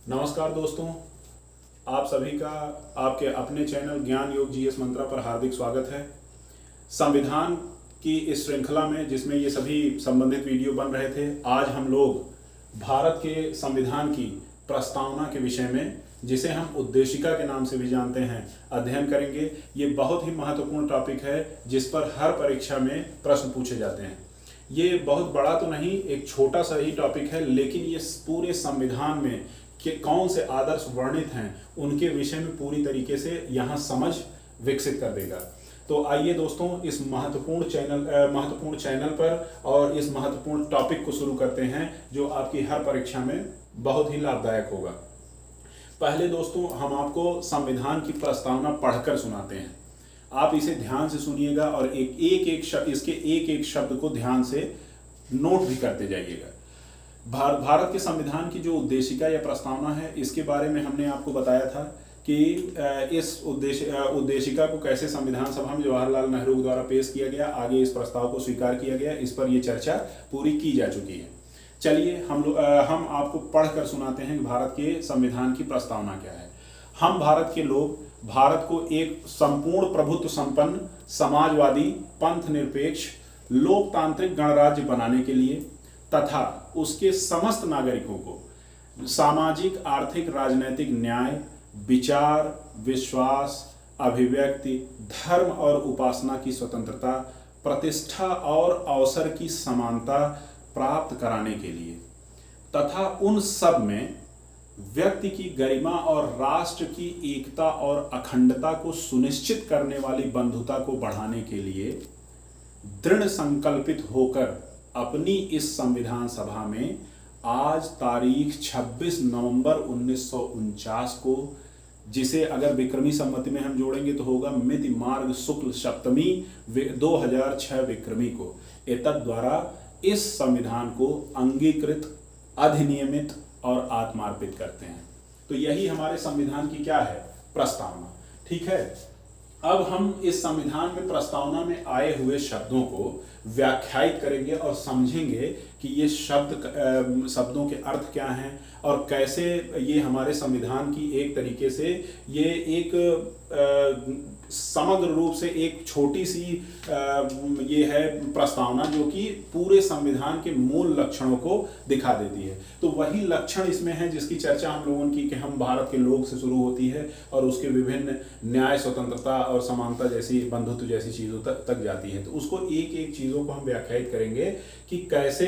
नमस्कार दोस्तों, आप सभी का आपके अपने चैनल ज्ञान योग जीएस मंत्रा पर हार्दिक स्वागत है। संविधान की इस श्रृंखला में जिसमें ये सभी संबंधित वीडियो बन रहे थे, आज हम लोग भारत के संविधान की प्रस्तावना के विषय में, जिसे हम उद्देशिका के नाम से भी जानते हैं, अध्ययन करेंगे। ये बहुत ही महत्वपूर्ण टॉपिक है जिस पर हर परीक्षा में प्रश्न पूछे जाते हैं। ये बहुत बड़ा तो नहीं, एक छोटा सा ही टॉपिक है, लेकिन ये पूरे संविधान में कि कौन से आदर्श वर्णित हैं उनके विषय में पूरी तरीके से यहाँ समझ विकसित कर देगा। तो आइए दोस्तों, इस महत्वपूर्ण चैनल पर और इस महत्वपूर्ण टॉपिक को शुरू करते हैं जो आपकी हर परीक्षा में बहुत ही लाभदायक होगा। पहले दोस्तों, हम आपको संविधान की प्रस्तावना पढ़कर सुनाते हैं। आप इसे ध्यान से सुनिएगा और इसके एक एक शब्द को ध्यान से नोट भी करते जाइएगा। भारत के संविधान की जो उद्देशिका या प्रस्तावना है, इसके बारे में हमने आपको बताया था कि इस उद्देशिका को कैसे संविधान सभा में जवाहरलाल नेहरू द्वारा पेश किया गया, आगे इस प्रस्ताव को स्वीकार किया गया, इस पर यह चर्चा पूरी की जा चुकी है। चलिए हम आपको पढ़कर सुनाते हैं कि भारत के संविधान की प्रस्तावना क्या है। हम भारत के लोग भारत को एक संपूर्ण प्रभुत्व संपन्न, समाजवादी, पंथ निरपेक्ष, लोकतांत्रिक गणराज्य बनाने के लिए तथा उसके समस्त नागरिकों को सामाजिक, आर्थिक, राजनैतिक न्याय, विचार, विश्वास, अभिव्यक्ति, धर्म और उपासना की स्वतंत्रता, प्रतिष्ठा और अवसर की समानता प्राप्त कराने के लिए तथा उन सब में व्यक्ति की गरिमा और राष्ट्र की एकता और अखंडता को सुनिश्चित करने वाली बंधुता को बढ़ाने के लिए दृढ़ संकल्पित होकर अपनी इस संविधान सभा में आज तारीख 26 नवंबर 1949 को, जिसे अगर विक्रमी सम्मति में हम जोड़ेंगे तो होगा मिति मार्ग शुक्ल सप्तमी 2006 विक्रमी को, एतद द्वारा इस संविधान को अंगीकृत, अधिनियमित और आत्मार्पित करते हैं। तो यही हमारे संविधान की क्या है? प्रस्तावना। ठीक है, अब हम इस संविधान में प्रस्तावना में आए हुए शब्दों को व्याख्यायित करेंगे और समझेंगे कि ये शब्दों के अर्थ क्या हैं और कैसे ये हमारे संविधान की एक तरीके से ये एक समग्र रूप से एक छोटी सी ये है प्रस्तावना जो कि पूरे संविधान के मूल लक्षणों को दिखा देती है। तो वही लक्षण इसमें है जिसकी चर्चा हम लोगों की कि हम भारत के लोग से शुरू होती है और उसके विभिन्न न्याय, स्वतंत्रता और समानता जैसी, बंधुत्व जैसी चीज़ों तक जाती है। तो उसको एक एक चीज़ों को हम व्याख्यायित करेंगे कि कैसे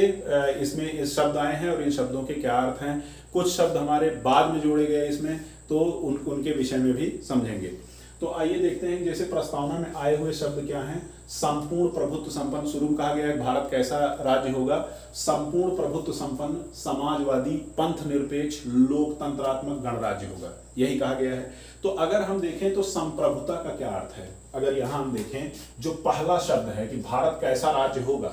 इसमें इस शब्द आए हैं और इन शब्दों के क्या अर्थ हैं। कुछ शब्द हमारे बाद में जोड़े गए इसमें, तो उनके विषय में भी समझेंगे। तो आइए देखते हैं, जैसे प्रस्तावना में आए हुए शब्द क्या हैं। संपूर्ण प्रभुत्व संपन्न, शुरू में कहा गया है भारत कैसा राज्य होगा? संपूर्ण प्रभुत्व संपन्न, समाजवादी, पंथ निरपेक्ष, लोकतंत्रात्मक गणराज्य होगा, यही कहा गया है। तो अगर हम देखें तो संप्रभुता का क्या अर्थ है? अगर यहां हम देखें, जो पहला शब्द है कि भारत कैसा राज्य होगा,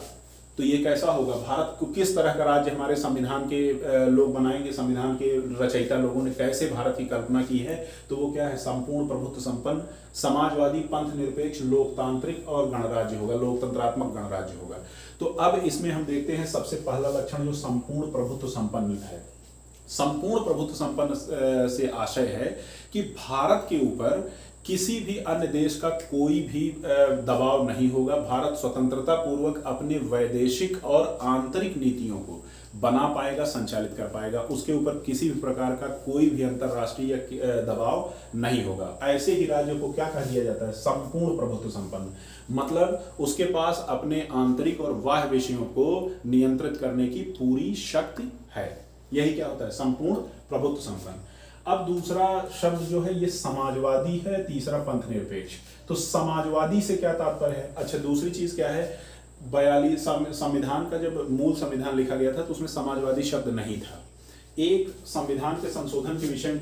तो ये कैसा होगा? भारत को किस तरह का राज्य हमारे संविधान के लोग बनाएंगे, संविधान के रचयिता लोगों ने कैसे भारत की कल्पना की है? तो वो क्या है? संपूर्ण प्रभुत्व संपन्न, समाजवादी, पंथ निरपेक्ष, लोकतांत्रिक और गणराज्य होगा, लोकतंत्रात्मक गणराज्य होगा। तो अब इसमें हम देखते हैं सबसे पहला लक्षण जो संपूर्ण प्रभुत्व संपन्न है। संपूर्ण प्रभुत्व संपन्न से आशय है कि भारत के ऊपर किसी भी अन्य देश का कोई भी दबाव नहीं होगा। भारत स्वतंत्रता पूर्वक अपने वैदेशिक और आंतरिक नीतियों को बना पाएगा, संचालित कर पाएगा। उसके ऊपर किसी भी प्रकार का कोई भी अंतरराष्ट्रीय दबाव नहीं होगा। ऐसे ही राज्य को क्या कहा दिया जाता है? संपूर्ण प्रभुत्व संपन्न। मतलब उसके पास अपने आंतरिक और बाह्य विषयों को नियंत्रित करने की पूरी शक्ति है। यही क्या होता है? संपूर्ण प्रभुत्व संपन्न। अब दूसरा शब्द जो है ये समाजवादी है, तीसरा पंथ निरपेक्ष। तो समाजवादी से क्या तात्पर्य है? अच्छा, दूसरी चीज क्या है? 42 संविधान का जब मूल संविधान लिखा गया था तो उसमें समाजवादी शब्द नहीं था। एक संविधान के संशोधन के विषय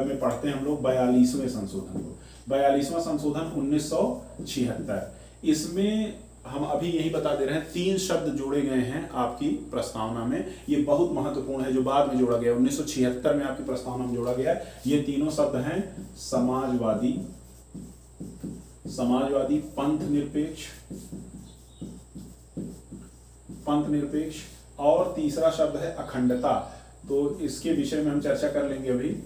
में पढ़ते हैं हम लोग 42वें संशोधन को। 42वां संशोधन 1976। इसमें हम अभी यही बता दे रहे हैं, 3 शब्द जोड़े गए हैं आपकी प्रस्तावना में। ये बहुत महत्वपूर्ण है जो बाद में जोड़ा गया, 1976 में आपकी प्रस्तावना में जोड़ा गया। ये तीनों शब्द हैं समाजवादी, पंथ निरपेक्ष और तीसरा शब्द है अखंडता। तो इसके विषय में हम चर्चा कर लेंगे अभी।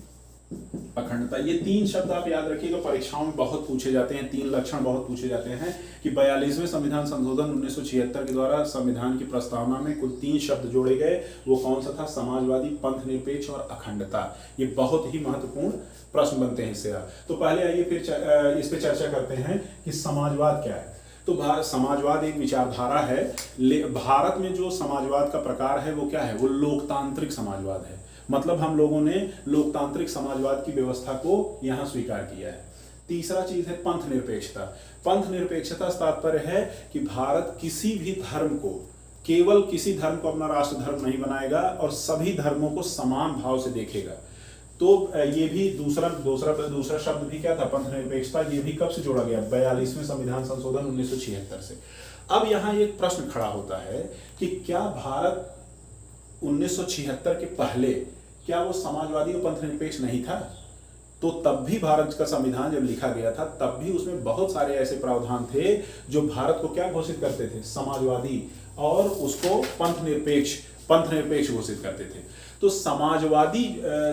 अखंडता, ये 3 शब्द आप याद रखिएगा, परीक्षाओं में बहुत पूछे जाते हैं, 3 लक्षण बहुत पूछे जाते हैं कि 42वें संविधान संशोधन 1976 के द्वारा संविधान की प्रस्तावना में कुल 3 शब्द जोड़े गए। वो कौन सा था? समाजवादी, पंथ निरपेक्ष और अखंडता। ये बहुत ही महत्वपूर्ण प्रश्न बनते हैं इससे। तो पहले आइए फिर इस पर चर्चा करते हैं कि समाजवाद क्या है। तो समाजवाद एक विचारधारा है। भारत में जो समाजवाद का प्रकार है वो क्या है? वो लोकतांत्रिक समाजवाद है। मतलब हम लोगों ने लोकतांत्रिक समाजवाद की व्यवस्था को यहां स्वीकार किया है। तीसरा चीज है पंथ निरपेक्षता। पंथ निरपेक्षता से तात्पर्य है कि भारत किसी भी धर्म को, केवल किसी धर्म को अपना राष्ट्र धर्म नहीं बनाएगा और सभी धर्मों को समान भाव से देखेगा। तो ये भी दूसरा शब्द भी क्या था? पंथ निरपेक्षता। ये भी कब से जोड़ा गया? 42वें संविधान संशोधन 1976 से। अब यहाँ एक प्रश्न खड़ा होता है कि क्या भारत 1976 के पहले क्या वो समाजवादी और पंथ निरपेक्ष नहीं था? तो तब भी भारत का संविधान जब लिखा गया था तब भी उसमें बहुत सारे ऐसे प्रावधान थे जो भारत को क्या घोषित करते थे? समाजवादी, और उसको पंथ निरपेक्ष घोषित करते थे। तो समाजवादी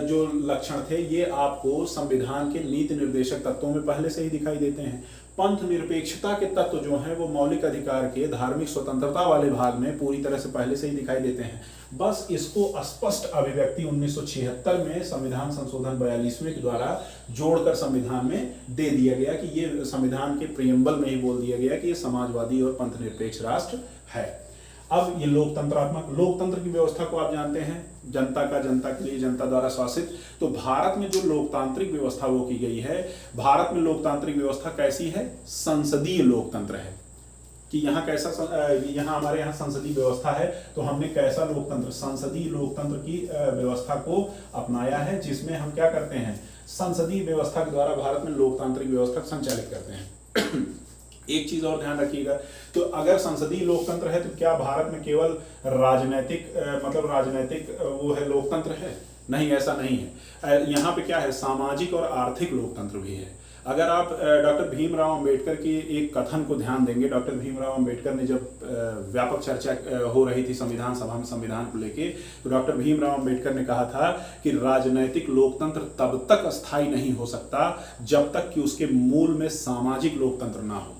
जो लक्षण थे ये आपको संविधान के नीति निर्देशक तत्वों में पहले से ही दिखाई देते हैं। पंथ निरपेक्षता के तत्व जो हैं वो मौलिक अधिकार के धार्मिक स्वतंत्रता वाले भाग में पूरी तरह से पहले से ही दिखाई देते हैं। बस इसको स्पष्ट अभिव्यक्ति 1976 में संविधान संशोधन 42वें के द्वारा जोड़कर संविधान में दे दिया गया कि ये संविधान के प्रियम्बल में ही बोल दिया गया कि ये समाजवादी और पंथ निरपेक्ष राष्ट्र है। अब ये लोकतंत्र की व्यवस्था को आप जानते हैं, जनता के लिए, जनता द्वारा शासित। तो भारत में जो लोकतांत्रिक व्यवस्था वो की गई है, भारत में लोकतांत्रिक व्यवस्था कैसी है? संसदीय लोकतंत्र है। कि यहाँ हमारे यहाँ संसदीय व्यवस्था है, तो हमने कैसा लोकतंत्र? संसदीय लोकतंत्र की व्यवस्था को अपनाया है, जिसमें हम क्या करते हैं? संसदीय व्यवस्था के द्वारा भारत में लोकतांत्रिक व्यवस्था संचालित करते हैं। एक चीज और ध्यान रखिएगा, तो अगर संसदीय लोकतंत्र है तो क्या भारत में केवल राजनैतिक वो है लोकतंत्र है? नहीं, ऐसा नहीं है। यहाँ पे क्या है? सामाजिक और आर्थिक लोकतंत्र भी है। अगर आप डॉक्टर भीमराव अंबेडकर की एक कथन को ध्यान देंगे, डॉक्टर भीमराव अंबेडकर ने जब व्यापक चर्चा हो रही थी संविधान सभा में संविधान को लेके, तो डॉक्टर भीमराव अंबेडकर ने कहा था कि राजनैतिक लोकतंत्र तब तक स्थायी नहीं हो सकता जब तक कि उसके मूल में सामाजिक लोकतंत्र ना हो।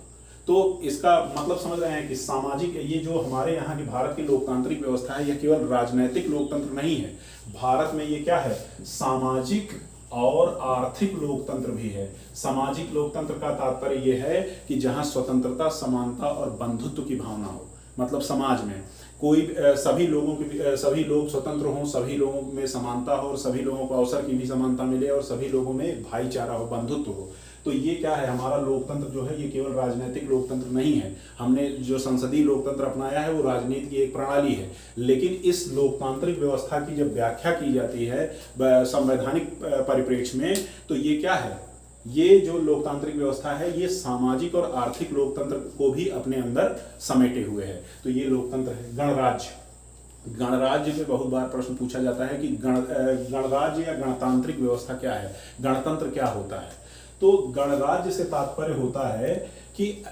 तो इसका मतलब समझ रहे हैं कि सामाजिक, ये जो हमारे यहाँ की भारत की लोकतांत्रिक व्यवस्था है, यह केवल राजनैतिक लोकतंत्र नहीं है। भारत में ये क्या है? सामाजिक और आर्थिक लोकतंत्र भी है। सामाजिक लोकतंत्र का तात्पर्य यह है कि जहां स्वतंत्रता, समानता और बंधुत्व की भावना हो। मतलब समाज में सभी लोग स्वतंत्र हों, सभी लोगों में समानता हो और सभी लोगों को अवसर की भी समानता मिले और सभी लोगों में भाईचारा हो, बंधुत्व हो। तो ये क्या है? हमारा लोकतंत्र जो है ये केवल राजनीतिक लोकतंत्र नहीं है। हमने जो संसदीय लोकतंत्र अपनाया है वो राजनीति की एक प्रणाली है, लेकिन इस लोकतांत्रिक व्यवस्था की जब व्याख्या की जाती है संवैधानिक परिप्रेक्ष्य में, तो ये क्या है? ये जो लोकतांत्रिक व्यवस्था है ये सामाजिक और आर्थिक लोकतंत्र को भी अपने अंदर समेटे हुए है। तो ये लोकतंत्र है। गणराज्य में बहुत बार प्रश्न पूछा जाता है कि गणराज्य या गणतांत्रिक व्यवस्था क्या है? गणतंत्र क्या होता है? तो गणराज्य से होता है कि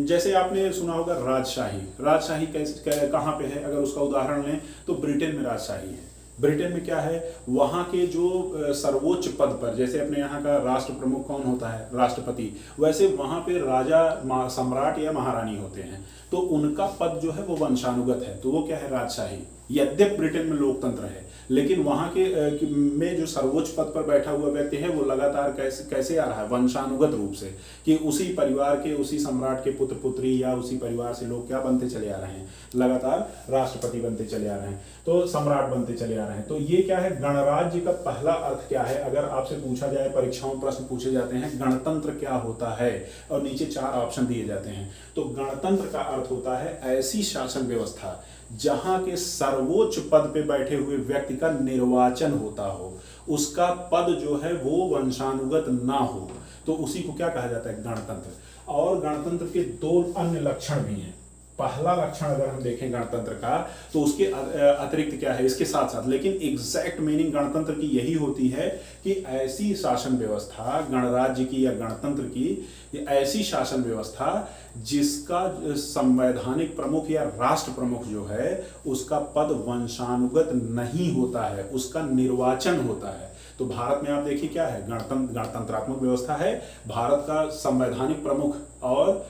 जैसे आपने सुना होगा राजशाही कैसे कहाँ पे है? अगर उसका उदाहरण लें तो ब्रिटेन में राजशाही है। ब्रिटेन में क्या है? वहाँ के जो सर्वोच्च पद पर, जैसे अपने यहाँ का राष्ट्र प्रमुख कौन होता है? राष्ट्रपति। वैसे वहाँ पे राजा, सम्राट या महारानी होते हैं, तो उनका पद जो है वो वंशानुगत है, तो वो क्या है? राजशाही। यद्यपि ब्रिटेन में लोकतंत्र है, लेकिन वहाँ के में जो सर्वोच्च पद पर बैठा हुआ व्यक्ति है वो लगातार कैसे आ रहा है? वंशानुगत रूप से, कि उसी परिवार के, उसी सम्राट के पुत्र पुत्री या उसी परिवार से लोग क्या बनते चले आ रहे हैं? लगातार राष्ट्रपति बनते चले आ रहे हैं, तो सम्राट बनते चले आ रहे हैं। तो ये क्या है? गणराज्य का पहला अर्थ क्या है? अगर आपसे पूछा जाए, परीक्षाओं में प्रश्न पूछे जाते हैं गणतंत्र क्या होता है, और नीचे 4 ऑप्शन दिए जाते हैं, तो गणतंत्र का अर्थ होता है ऐसी शासन व्यवस्था जहां के सर्वोच्च पद पे बैठे हुए व्यक्ति का निर्वाचन होता हो, उसका पद जो है वो वंशानुगत ना हो, तो उसी को क्या कहा जाता है? गणतंत्र। और गणतंत्र के 2 अन्य लक्षण भी हैं। पहला लक्षण अगर हम देखें गणतंत्र का, तो उसके अतिरिक्त क्या है इसके साथ साथ, लेकिन एग्जैक्ट मीनिंग गणतंत्र की यही होती है कि ऐसी शासन व्यवस्था, गणराज्य की या गणतंत्र की ऐसी शासन व्यवस्था जिसका संवैधानिक प्रमुख या राष्ट्र प्रमुख जो है उसका पद वंशानुगत नहीं होता है, उसका निर्वाचन होता है। तो भारत में आप देखिए क्या है, गणतंत्रात्मक व्यवस्था है, भारत का संवैधानिक प्रमुख और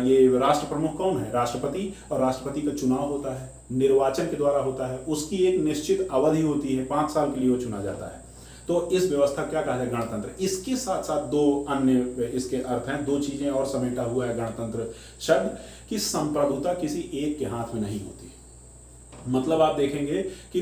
ये राष्ट्र प्रमुख कौन है, राष्ट्रपति, और राष्ट्रपति का चुनाव होता है, निर्वाचन के द्वारा होता है, उसकी एक निश्चित अवधि होती है, 5 साल के लिए वो चुना जाता है। तो इस व्यवस्था क्या कहा है, गणतंत्र। इसके साथ साथ दो अन्य इसके अर्थ हैं, दो चीजें और समेटा हुआ है गणतंत्र शब्द, कि संप्रभुता किसी एक के हाथ में नहीं होती। मतलब आप देखेंगे कि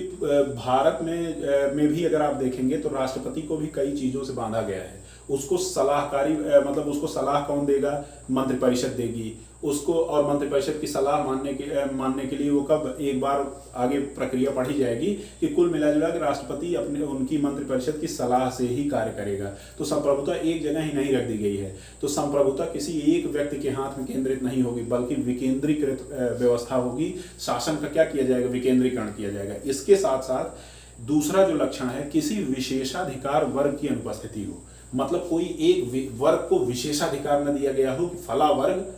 भारत में भी अगर आप देखेंगे तो राष्ट्रपति को भी कई चीजों से बांधा गया है। उसको सलाहकारी मतलब उसको सलाह कौन देगा, मंत्रिपरिषद देगी उसको, और मंत्रिपरिषद की सलाह मानने के लिए वो कब एक बार आगे प्रक्रिया पढ़ी जाएगी कि कुल मिला जुला के राष्ट्रपति उनकी मंत्रिपरिषद की सलाह से ही कार्य करेगा। तो संप्रभुता एक जगह ही नहीं रख दी गई है। तो संप्रभुता किसी एक व्यक्ति के हाथ में केंद्रित नहीं होगी, बल्कि विकेंद्रीकृत व्यवस्था होगी। शासन का क्या किया जाएगा, विकेंद्रीकरण किया जाएगा। इसके साथ साथ दूसरा जो लक्षण है, किसी विशेषाधिकार वर्ग की अनुपस्थिति हो। मतलब कोई एक वर्ग को विशेषाधिकार न दिया गया हो कि फला वर्ग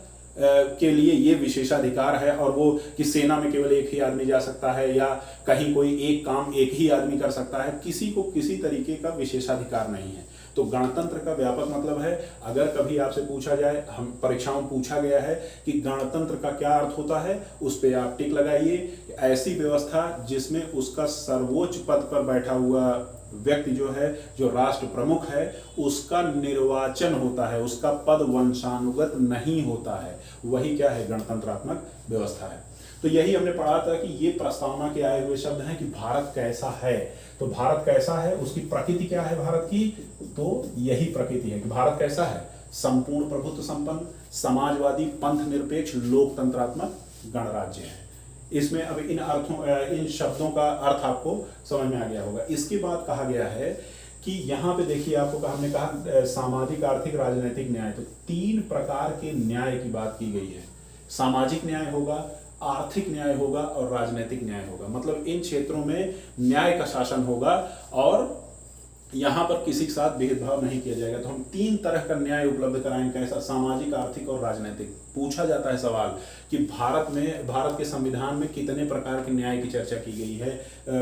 के लिए ये विशेषाधिकार है, और वो कि सेना में केवल एक ही आदमी जा सकता है, या कहीं कोई एक काम एक ही आदमी कर सकता है, किसी को किसी तरीके का विशेषाधिकार नहीं है। तो गणतंत्र का व्यापक मतलब है, अगर कभी आपसे पूछा जाए, हम परीक्षाओं में पूछा गया है कि गणतंत्र का क्या अर्थ होता है, उस पर आप टिक लगाइए। ऐसी व्यवस्था जिसमें उसका सर्वोच्च पद पर बैठा हुआ व्यक्ति जो है, जो राष्ट्र प्रमुख है, उसका निर्वाचन होता है, उसका पद वंशानुगत नहीं होता है, वही क्या है, गणतंत्रात्मक व्यवस्था है। तो यही हमने पढ़ा था कि ये प्रस्तावना के आए हुए शब्द हैं कि भारत कैसा है। तो भारत कैसा है, उसकी प्रकृति क्या है भारत की, तो यही प्रकृति है कि भारत कैसा है, संपूर्ण प्रभुत्व संपन्न, समाजवादी, पंथ निरपेक्ष, लोकतंत्रात्मक गणराज्य है। इसमें अब इन शब्दों का अर्थ आपको समझ में आ गया होगा। इसके बाद कहा गया है कि यहाँ पे देखिए, आपको हमने कहा सामाजिक, आर्थिक, राजनीतिक न्याय। तो 3 प्रकार के न्याय की बात की गई है। सामाजिक न्याय होगा, आर्थिक न्याय होगा और राजनीतिक न्याय होगा। मतलब इन क्षेत्रों में न्याय का शासन होगा और यहाँ पर किसी के साथ भेदभाव नहीं किया जाएगा। तो हम 3 तरह का न्याय उपलब्ध कराएंगे। कैसा, सामाजिक, आर्थिक और राजनीतिक। पूछा जाता है सवाल कि भारत के संविधान में कितने प्रकार के न्याय की चर्चा की गई है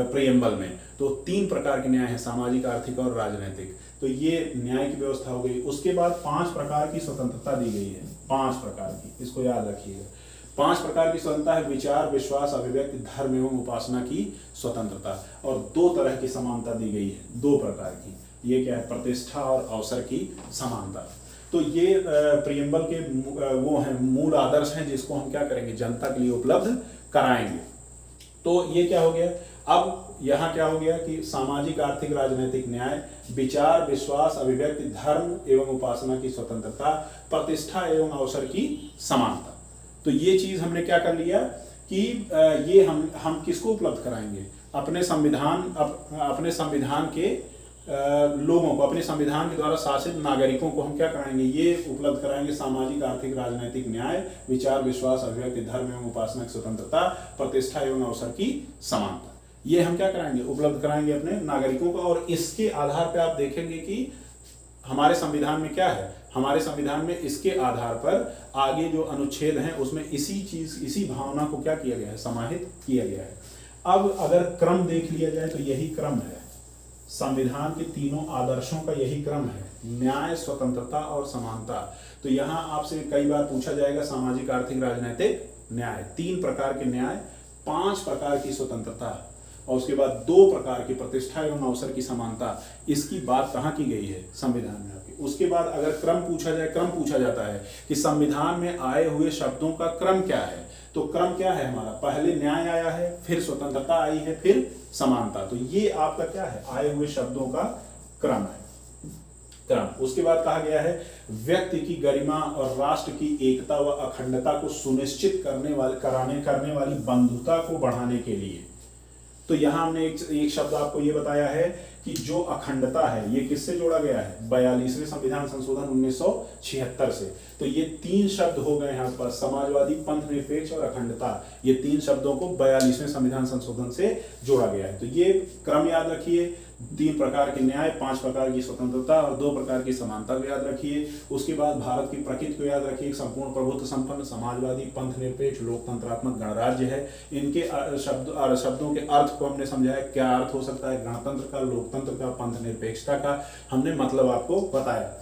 प्रियम्बल में। तो 3 प्रकार के न्याय है, सामाजिक, आर्थिक और राजनीतिक। तो ये न्याय की व्यवस्था हो गई। उसके बाद 5 प्रकार की स्वतंत्रता दी गई है, 5 प्रकार की, इसको याद रखिएगा। 5 प्रकार की स्वतंत्रता है, विचार, विश्वास, अभिव्यक्ति, धर्म एवं उपासना की स्वतंत्रता। और 2 तरह की समानता दी गई है, 2 प्रकार की। ये क्या है, प्रतिष्ठा और अवसर की समानता। तो ये प्रियम्बल के वो हैं मूल आदर्श हैं, जिसको हम क्या करेंगे, जनता के लिए उपलब्ध कराएंगे। तो ये क्या हो गया, अब यहाँ क्या हो गया कि सामाजिक, आर्थिक, राजनीतिक न्याय, विचार, विश्वास, अभिव्यक्ति, धर्म एवं उपासना की स्वतंत्रता, प्रतिष्ठा एवं अवसर की समानता। तो ये चीज हमने क्या कर लिया कि ये हम किसको उपलब्ध कराएंगे, अपने संविधान के लोगों को, अपने संविधान के द्वारा शासित नागरिकों को हम क्या कराएंगे, ये उपलब्ध कराएंगे। सामाजिक, आर्थिक, राजनीतिक न्याय, विचार, विश्वास, अभिव्यक्ति, धर्म एवं उपासना की स्वतंत्रता, प्रतिष्ठा एवं अवसर की समानता। ये हम क्या कराएंगे, उपलब्ध कराएंगे अपने नागरिकों को। और इसके आधार पर आप देखेंगे कि हमारे संविधान में क्या है, हमारे संविधान में इसके आधार पर आगे जो अनुच्छेद हैं उसमें इसी भावना को क्या किया गया है, समाहित किया गया है। अब अगर क्रम देख लिया जाए तो यही क्रम है, संविधान के तीनों आदर्शों का यही क्रम है, न्याय, स्वतंत्रता और समानता। तो यहाँ आपसे कई बार पूछा जाएगा सामाजिक, आर्थिक, राजनीतिक न्याय, 3 प्रकार के न्याय, 5 प्रकार की स्वतंत्रता और उसके बाद 2 प्रकार की प्रतिष्ठा एवं अवसर की समानता। इसकी बात कहाँ की गई है, संविधान में आपकी। उसके बाद अगर क्रम पूछा जाता है कि संविधान में आए हुए शब्दों का क्रम क्या है, तो क्रम क्या है हमारा, पहले न्याय आया है, फिर स्वतंत्रता आई है, फिर समानता। तो ये आपका क्या है, आए हुए शब्दों का क्रम है, क्रम। उसके बाद कहा गया है व्यक्ति की गरिमा और राष्ट्र की एकता व अखंडता को सुनिश्चित करने वाली बंधुता को बढ़ाने के लिए। तो तो यहाँ हमने एक शब्द आपको ये बताया है कि जो अखंडता है ये किससे जोड़ा गया है, 42वें संविधान संशोधन 1976 से। तो ये 3 शब्द हो गए यहाँ पर, समाजवादी, पंथ निरपेक्ष और अखंडता। ये 3 शब्दों को 42वें संविधान संशोधन से जोड़ा गया है। तो ये क्रम याद रखिए, 3 प्रकार के न्याय, 5 प्रकार की स्वतंत्रता और 2 प्रकार की समानता को याद रखिए। उसके बाद भारत की प्रकृति को याद रखिए, संपूर्ण प्रभुत्व संपन्न, समाजवादी, पंथ निरपेक्ष, लोकतंत्रात्मक गणराज्य है। इनके शब्दों के अर्थ को हमने समझाया, क्या अर्थ हो सकता है गणतंत्र का, लोकतंत्र का, पंथ निरपेक्षता का, हमने मतलब आपको बताया।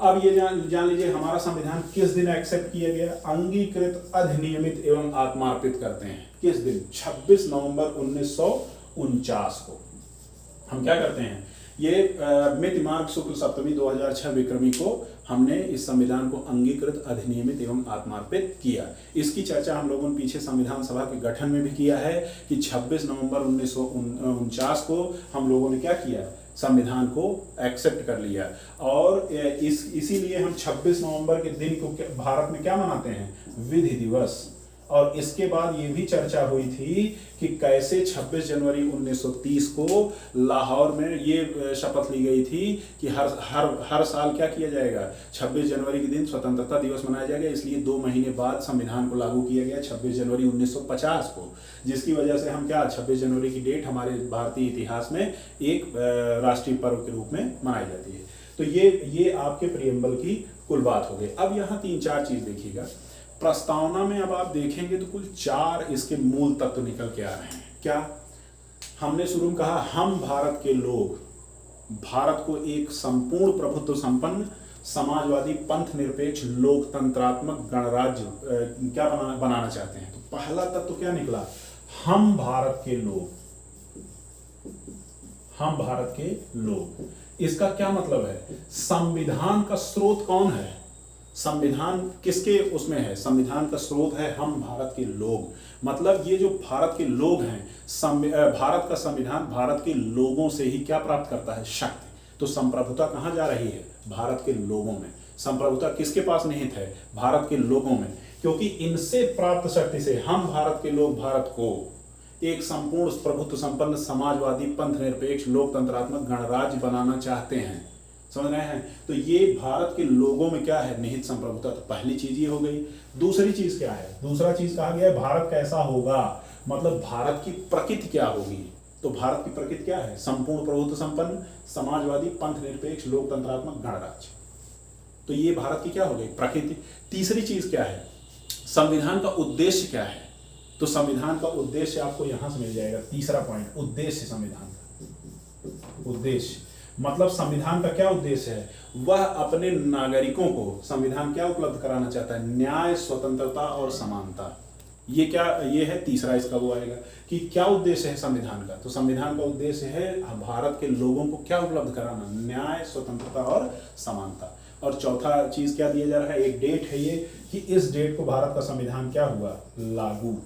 अब ये जान लीजिए हमारा संविधान किस दिन एक्सेप्ट किया गया, अंगीकृत, अधिनियमित एवं आत्मार्पित करते हैं किस दिन, 26 नवंबर 1949 को हम क्या करते हैं, ये मिति मार्ग शुक्ल सप्तमी 2006 विक्रमी को हमने इस संविधान को अंगीकृत, अधिनियमित एवं आत्मार्पित किया। इसकी चर्चा हम लोगों ने पीछे संविधान सभा के गठन में भी किया है कि 26 नवंबर 1949 को हम लोगों ने क्या किया, संविधान को एक्सेप्ट कर लिया। और इसीलिए हम 26 नवंबर के दिन को भारत में क्या मनाते हैं, विधि दिवस। और इसके बाद ये भी चर्चा हुई थी कि कैसे 26 जनवरी 1930 को लाहौर में ये शपथ ली गई थी कि हर साल क्या किया जाएगा, 26 जनवरी के दिन स्वतंत्रता दिवस मनाया जाएगा। इसलिए 2 महीने बाद संविधान को लागू किया गया 26 जनवरी 1950 को, जिसकी वजह से हम क्या 26 जनवरी की डेट हमारे भारतीय इतिहास में एक राष्ट्रीय पर्व के रूप में मनाई जाती है। तो ये आपके प्रियम्बल की कुल बात हो गई। अब यहाँ 3-4 चीज देखिएगा प्रस्तावना में। अब आप देखेंगे तो कुल 4 इसके मूल तत्व निकल के आ रहे हैं। क्या हमने शुरू में कहा, हम भारत के लोग भारत को एक संपूर्ण प्रभुत्व संपन्न, समाजवादी, पंथ निरपेक्ष, लोकतंत्रात्मक गणराज्य क्या बनाना चाहते हैं। तो पहला तत्व क्या निकला, हम भारत के लोग, हम भारत के लोग। इसका क्या मतलब है, संविधान का स्रोत कौन है, संविधान किसके उसमें है, संविधान का स्रोत है हम भारत के लोग। मतलब ये जो भारत के लोग हैं, भारत का संविधान भारत के लोगों से ही क्या प्राप्त करता है, शक्ति। तो संप्रभुता कहाँ जा रही है, भारत के लोगों में। संप्रभुता किसके पास निहित है, भारत के लोगों में। क्योंकि इनसे प्राप्त शक्ति से हम भारत के लोग भारत को एक संपूर्ण प्रभुत्व संपन्न, समाजवादी, पंथ निरपेक्ष, लोकतंत्रात्मक गणराज्य बनाना चाहते हैं। समझ रहे हैं। तो ये भारत के लोगों में क्या है, निहित संप्रभुता। तो पहली चीज ये हो गई। दूसरी चीज क्या है, दूसरा चीज कहा गया है भारत कैसा होगा, मतलब भारत की प्रकृति क्या होगी। तो भारत की प्रकृति क्या है, संपूर्ण प्रभुत्व संपन्न, समाजवादी, पंथ निरपेक्ष, लोकतंत्रात्मक गणराज्य। तो ये भारत की क्या हो गई, प्रकृति। तीसरी चीज क्या है, संविधान का उद्देश्य क्या है। तो संविधान का उद्देश्य आपको यहां से मिल जाएगा, तीसरा पॉइंट, उद्देश्य संविधान का। उद्देश्य मतलब संविधान का क्या उद्देश्य है, वह अपने नागरिकों को संविधान क्या उपलब्ध कराना चाहता है, न्याय, स्वतंत्रता और समानता। ये क्या, ये है तीसरा इसका वो आएगा कि क्या उद्देश्य है संविधान का। तो संविधान का उद्देश्य है भारत के लोगों को क्या उपलब्ध कराना, न्याय, स्वतंत्रता और समानता। और चौथा चीज क्या दिया जा रहा है, एक डेट है ये कि इस डेट को भारत का संविधान क्या हुआ, लागू।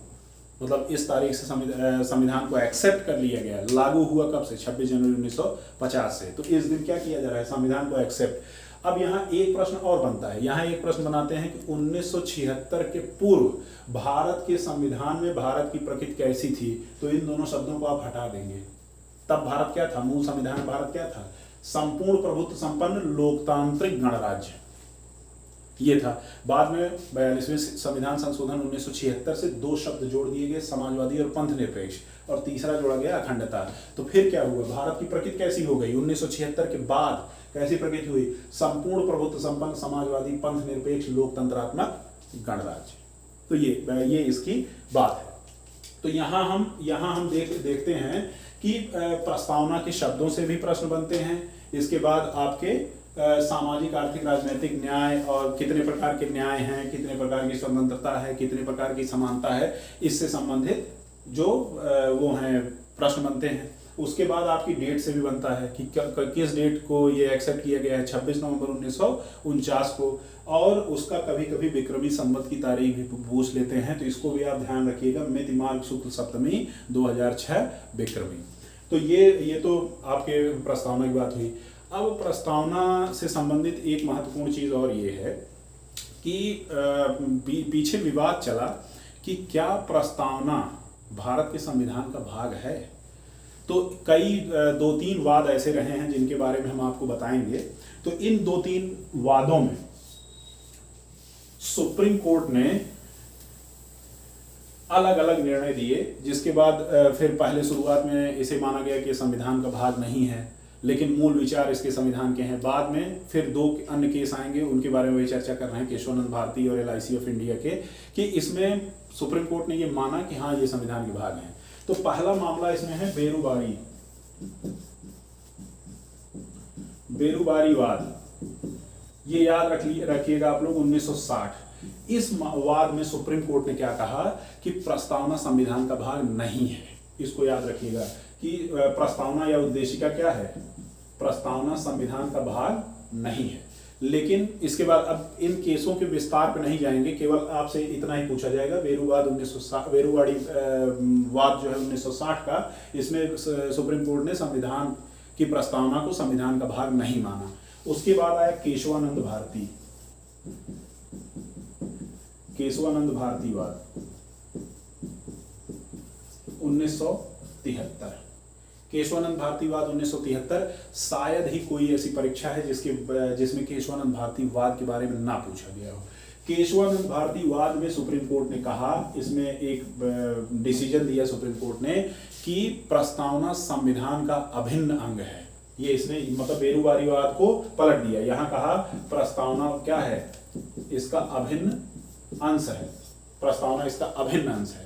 मतलब इस तारीख से संविधान को एक्सेप्ट कर लिया गया। लागू हुआ कब से, 26 जनवरी 1950 से। तो इस दिन क्या किया जा रहा है, संविधान को एक्सेप्ट। अब यहाँ एक प्रश्न और बनता है, यहाँ एक प्रश्न बनाते हैं कि 1976 के पूर्व भारत के संविधान में भारत की प्रकृति कैसी थी। तो इन दोनों शब्दों को आप हटा देंगे। तब भारत क्या था, मूल संविधान में भारत क्या था, संपूर्ण प्रभुत्व संपन्न लोकतांत्रिक गणराज्य, ये था। बाद में 42वें संविधान संशोधन 1976 से 2 शब्द जोड़ दिए गए, समाजवादी और पंथ निरपेक्ष, और तीसरा जोड़ा गया अखंडता। तो फिर क्या हुआ, भारत की प्रकृति कैसी हो गई 1976 के बाद, कैसी प्रकृति हुई, संपूर्ण प्रभुत्व संपन्न, समाजवादी, पंथ निरपेक्ष, लोकतंत्रात्मक गणराज्य। तो ये इसकी बात है। तो यहाँ हम देखते हैं कि प्रस्तावना के शब्दों से भी प्रश्न बनते हैं। इसके बाद आपके सामाजिक, आर्थिक, राजनीतिक न्याय और कितने प्रकार के न्याय हैं, कितने प्रकार की स्वतंत्रता है, कितने प्रकार की समानता है, इससे संबंधित जो वो हैं प्रश्न बनते हैं। उसके बाद आपकी डेट से भी बनता है कि किस डेट को ये एक्सेप्ट किया गया है, 26 नवंबर 1949 को। और उसका कभी कभी विक्रमी संवत की तारीख भी पूछ लेते हैं, तो इसको भी आप ध्यान रखिएगा, मिति मार्ग शुक्ल सप्तमी 2006 विक्रमी। तो ये तो आपके प्रस्तावना की बात हुई। अब प्रस्तावना से संबंधित एक महत्वपूर्ण चीज और ये है कि पीछे विवाद चला कि क्या प्रस्तावना भारत के संविधान का भाग है। तो कई 2-3 वाद ऐसे रहे हैं जिनके बारे में हम आपको बताएंगे। तो इन 2-3 वादों में सुप्रीम कोर्ट ने अलग अलग निर्णय दिए, जिसके बाद फिर पहले शुरुआत में इसे माना गया कि संविधान का भाग नहीं है, लेकिन मूल विचार इसके संविधान के हैं। बाद में फिर 2 अन्य केस आएंगे, उनके बारे में भी चर्चा कर रहे हैं, केशवानंद भारती और LIC ऑफ इंडिया के, कि इसमें सुप्रीम कोर्ट ने ये माना कि हाँ ये संविधान के भाग हैं। तो पहला मामला इसमें है बेरुबारीवाद। ये याद रखिएगा आप लोग, 1960। इस वाद में सुप्रीम कोर्ट ने क्या कहा कि प्रस्तावना संविधान का भाग नहीं है। इसको याद रखिएगा कि प्रस्तावना या उद्देशिका क्या है, प्रस्तावना संविधान का भाग नहीं है। लेकिन इसके बाद अब इन केसों के विस्तार पर नहीं जाएंगे, केवल आपसे इतना ही पूछा जाएगा। बेरुवाड़ी वाद जो है 1960 का, इसमें सुप्रीम कोर्ट ने संविधान की प्रस्तावना को संविधान का भाग नहीं माना। उसके बाद आया केशवानंद भारती वाद 1973। केशवानंद भारती वाद 1973 शायद ही कोई ऐसी परीक्षा है जिसमें केशवानंद भारती वाद के बारे में ना पूछा गया हो। केशवानंद भारती वाद में सुप्रीम कोर्ट ने कहा, इसमें एक डिसीजन दिया सुप्रीम कोर्ट ने कि प्रस्तावना संविधान का अभिन्न अंग है। ये इसने मतलब बेरुबारीवाद को पलट दिया। यहाँ कहा प्रस्तावना क्या है, इसका अभिन्न अंश है, प्रस्तावना इसका अभिन्न अंश है,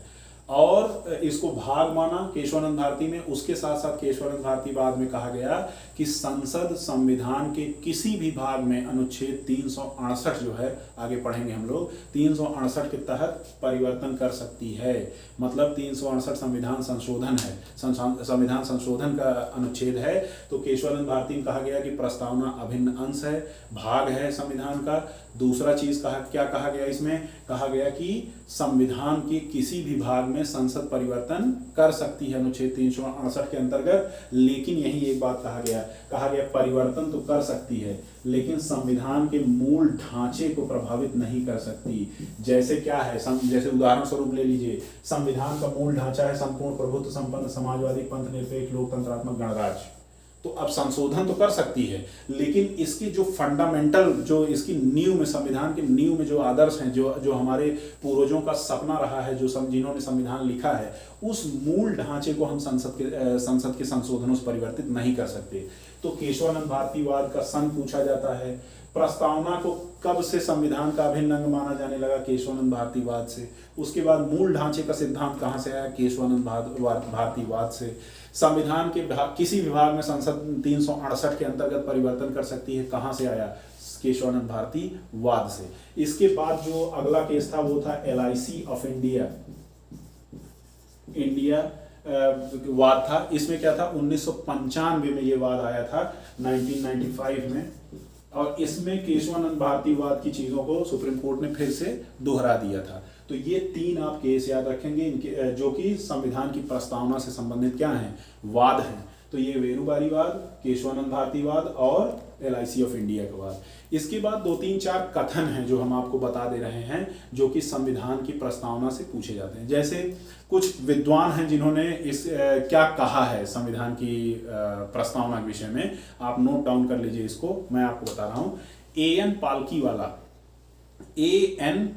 और इसको भाग माना केशवानंद भारती में। उसके साथ साथ केशवानंद भारती वाद में कहा गया कि संसद संविधान के किसी भी भाग में अनुच्छेद 368 जो है, आगे पढ़ेंगे हम लोग, 368 के तहत परिवर्तन कर सकती है। मतलब 368 संविधान संशोधन है, संविधान संशोधन का अनुच्छेद है। तो केशवानंद भारती में कहा गया कि प्रस्तावना अभिन्न अंश है, भाग है संविधान का। दूसरा चीज क्या कहा गया, इसमें कहा गया कि संविधान के किसी भी भाग में संसद परिवर्तन कर सकती है अनुच्छेद 368 के अंतर्गत। लेकिन यही एक बात कहा गया परिवर्तन तो कर सकती है, लेकिन संविधान के मूल ढांचे को प्रभावित नहीं कर सकती। जैसे क्या है, जैसे उदाहरण स्वरूप ले लीजिए, संविधान का मूल ढांचा है संपूर्ण प्रभुत्व संपन्न समाजवादी पंथ निरपेक्ष लोकतंत्रात्मक गणराज्य। तो अब संशोधन तो कर सकती है, लेकिन इसकी जो फंडामेंटल, जो इसकी नींव में, संविधान की नींव में जो आदर्श हैं, जो हमारे पूर्वजों का सपना रहा है, जो जिन्होंने संविधान लिखा है, उस मूल ढांचे को हम संसद के संशोधनों से परिवर्तित नहीं कर सकते। तो केशवानंद भारतीवाद का सन पूछा जाता है। प्रस्तावना को कब से संविधान का अभिन्न अंग माना जाने लगा, केशवानंद भारतीवाद से। उसके बाद मूल ढांचे का सिद्धांत कहाँ से आया, केशवानंद भारतीवाद से। संविधान के किसी विभाग में संसद 368 के अंतर्गत परिवर्तन कर सकती है, कहाँ से आया, केशवानंद भारतीवाद से। इसके बाद जो अगला केस था वो था LIC ऑफ इंडिया वाद था। इसमें क्या था, 1995 में ये वाद आया था, 1995 में। और इसमें केशवानंद भारतीवाद की चीजों को सुप्रीम कोर्ट ने फिर से दोहरा दिया था। तो ये 3 आप केस याद रखेंगे, इनके जो कि संविधान की प्रस्तावना से संबंधित क्या हैं, वाद हैं। तो ये बेरुबारीवाद, केशवानंद भारतीवाद और LIC ऑफ इंडिया का वाद। इसके बाद 2-3-4 कथन हैं जो हम आपको बता दे रहे हैं, जो कि संविधान की प्रस्तावना से पूछे जाते हैं। जैसे कुछ विद्वान हैं जिन्होंने इस क्या कहा है संविधान की प्रस्तावना के विषय में, आप नोट डाउन कर लीजिए इसको, मैं आपको बता रहा हूं। AN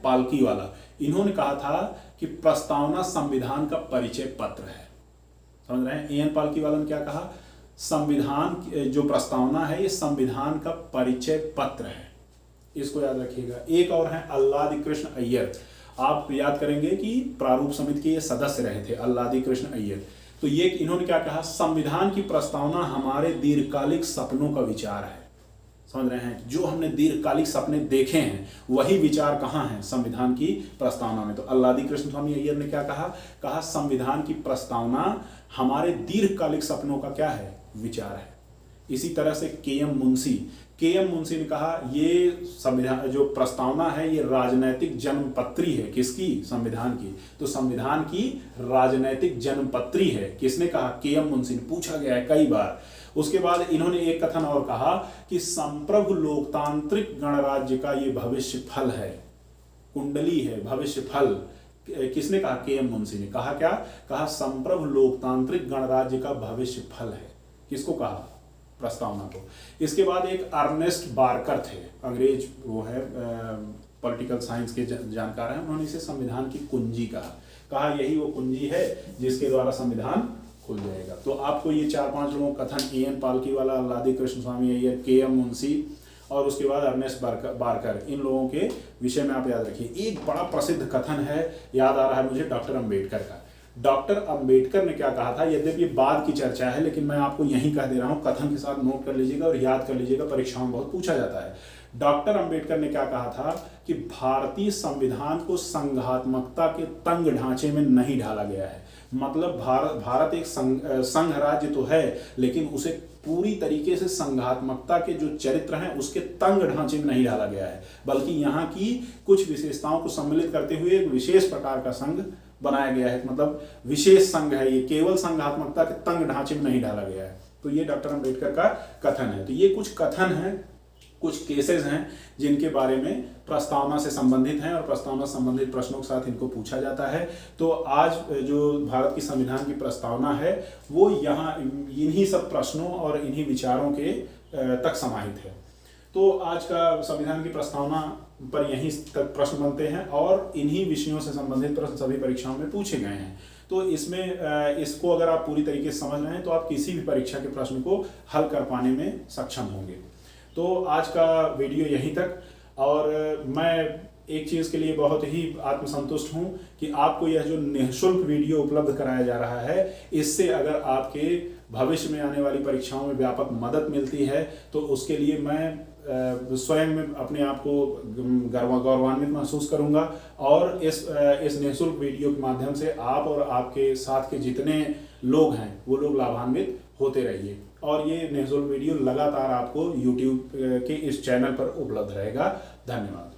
पालकी वाला इन्होंने कहा था कि प्रस्तावना संविधान का परिचय पत्र है। समझ रहे हैं, AN पालकी वाला ने क्या कहा, संविधान जो प्रस्तावना है ये संविधान का परिचय पत्र है। इसको याद रखिएगा। एक और है अल्लादी कृष्ण अय्यर, आप याद करेंगे कि प्रारूप समिति के ये सदस्य रहे थे, अल्लादी कृष्ण अय्यर। तो ये इन्होंने क्या कहा, संविधान की प्रस्तावना हमारे दीर्घकालिक सपनों का विचार है। समझ रहे हैं, जो हमने दीर्घकालिक सपने देखे हैं वही विचार कहाँ हैं, संविधान की प्रस्तावना में। तो अल्लादी कृष्ण स्वामी अय्यर ने क्या कहा संविधान की प्रस्तावना हमारे दीर्घकालिक सपनों का क्या है, विचार है। इसी तरह से KM मुंशी ने कहा ये संविधान जो प्रस्तावना है ये राजनैतिक जन्मपत्री है। किसकी, संविधान की। तो संविधान की राजनैतिक जन्मपत्री है। किसने कहा, KM मुंशी ने। पूछा गया है कई बार। उसके बाद इन्होंने एक कथन और कहा कि संप्रभु लोकतांत्रिक गणराज्य का ये भविष्य फल है, कुंडली है, भविष्य फल। किसने कहा? के.एम. मुंशी ने कहा। क्या कहा? संप्रभु लोकतांत्रिक गणराज्य का भविष्य फल है। किसको कहा? प्रस्तावना को। इसके बाद एक अर्नेस्ट बार्कर थे, अंग्रेज वो है, पॉलिटिकल साइंस के जानकार हैं, उन्होंने इसे संविधान की कुंजी कहा यही वो कुंजी है जिसके द्वारा संविधान खुल जाएगा। तो आपको ये 4-5 लोगों का कथन, A N. Palkhivala, Alladi Krishnaswami Ayyar, K M. Munshi और उसके बाद अर्नेस्ट बार्कर, इन लोगों के विषय में आप याद रखिए। एक बड़ा प्रसिद्ध कथन है, याद आ रहा है मुझे, डॉक्टर अंबेडकर का। डॉक्टर अंबेडकर ने क्या कहा था? यद्यपि ये बाद की चर्चा है, लेकिन मैं आपको यहीं कह दे रहा हूँ, कथन के साथ नोट कर लीजिएगा और याद कर लीजिएगा, परीक्षाओं में बहुत पूछा जाता है। डॉक्टर अंबेडकर ने क्या कहा था कि भारतीय संविधान को संघात्मकता के तंग ढांचे में नहीं ढाला गया है। मतलब भारत एक संघ राज्य तो है, लेकिन उसे पूरी तरीके से संघात्मकता के जो चरित्र हैं उसके तंग ढांचे में नहीं डाला गया है, बल्कि यहाँ की कुछ विशेषताओं को सम्मिलित करते हुए एक विशेष प्रकार का संघ बनाया गया है। मतलब विशेष संघ है ये, केवल संघात्मकता के तंग ढांचे में नहीं डाला गया है। तो ये डॉक्टर अंबेडकर का कथन है। तो ये कुछ कथन हैं, कुछ केसेस हैं जिनके बारे में प्रस्तावना से संबंधित हैं और प्रस्तावना से संबंधित प्रश्नों के साथ इनको पूछा जाता है। तो आज जो भारत की संविधान की प्रस्तावना है वो यहाँ इन्हीं सब प्रश्नों और इन्हीं विचारों के तक समाहित है। तो आज का संविधान की प्रस्तावना पर यहीं तक प्रश्न बनते हैं और इन्हीं विषयों से संबंधित प्रश्न सभी परीक्षाओं में पूछे गए हैं। तो इसमें इसको अगर आप पूरी तरीके से समझ रहे हैं तो आप किसी भी परीक्षा के प्रश्न को हल कर पाने में सक्षम होंगे। तो आज का वीडियो यहीं तक, और मैं एक चीज़ के लिए बहुत ही आत्मसंतुष्ट हूं कि आपको यह जो निःशुल्क वीडियो उपलब्ध कराया जा रहा है, इससे अगर आपके भविष्य में आने वाली परीक्षाओं में व्यापक मदद मिलती है तो उसके लिए मैं स्वयं में अपने आप को गौरवान्वित महसूस करूंगा। और इस निःशुल्क वीडियो के माध्यम से आप और आपके साथ के जितने लोग हैं वो लोग लाभान्वित होते रहिए। और ये निःशुल्क वीडियो लगातार आपको YouTube के इस चैनल पर उपलब्ध रहेगा। धन्यवाद।